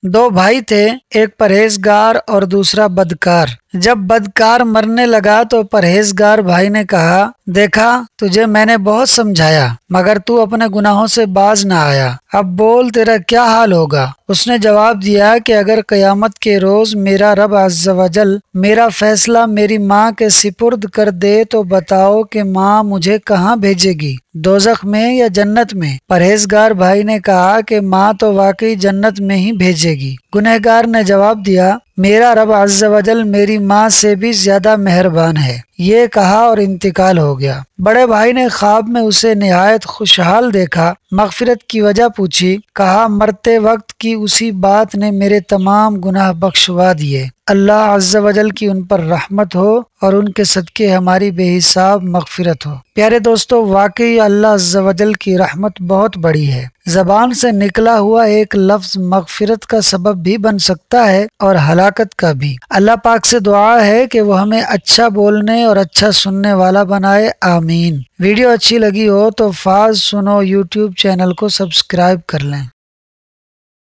دو بھائی تھے، ایک پرہیزگار اور دوسرا بدکار۔ جب بدکار مرنے لگا تو پرہیزگار بھائی نے کہا، دیکھا تجھے میں نے بہت سمجھایا مگر تو اپنے گناہوں سے باز نہ آیا، اب بول تیرا کیا حال ہوگا؟ اس نے جواب دیا کہ اگر قیامت کے روز میرا رب عز و جل میرا فیصلہ میری ماں کے سپرد کر دے تو بتاؤ کہ ماں مجھے کہاں بھیجے گی، دوزخ میں یا جنت میں؟ پرہیزگار بھائی نے کہا کہ ماں تو واقعی جنت میں ہی بھیجے گی۔ گنہگار نے جواب دیا، میرا رب عز و جل میری ماں سے بھی زیادہ مہربان ہے۔ یہ کہا اور انتقال ہو گیا۔ بڑے بھائی نے خواب میں اسے نہایت خوشحال دیکھا، مغفرت کی وجہ پوچھی، کہا مرتے وقت کی اسی بات نے میرے تمام گناہ بخشوا دیے، اللہ عز و جل کی ان پر رحمت ہو اور ان کے صدقے ہماری بے حساب مغفرت ہو۔ پیارے دوستو، واقعی اللہ عز و جل کی رحمت بہت بڑی ہے۔ زبان سے نکلا ہوا ایک لفظ مغفرت کا سبب بھی بن سکتا ہے اور ہلاکت کا بھی۔ اللہ پاک سے دعا ہے کہ وہ ہمیں اچھا بولنے اور اچھا سننے والا بنائے، آمین۔ ویڈیو اچھی لگی ہو تو فاز سنو یوٹیوب چینل کو سبسکرائب کر لیں۔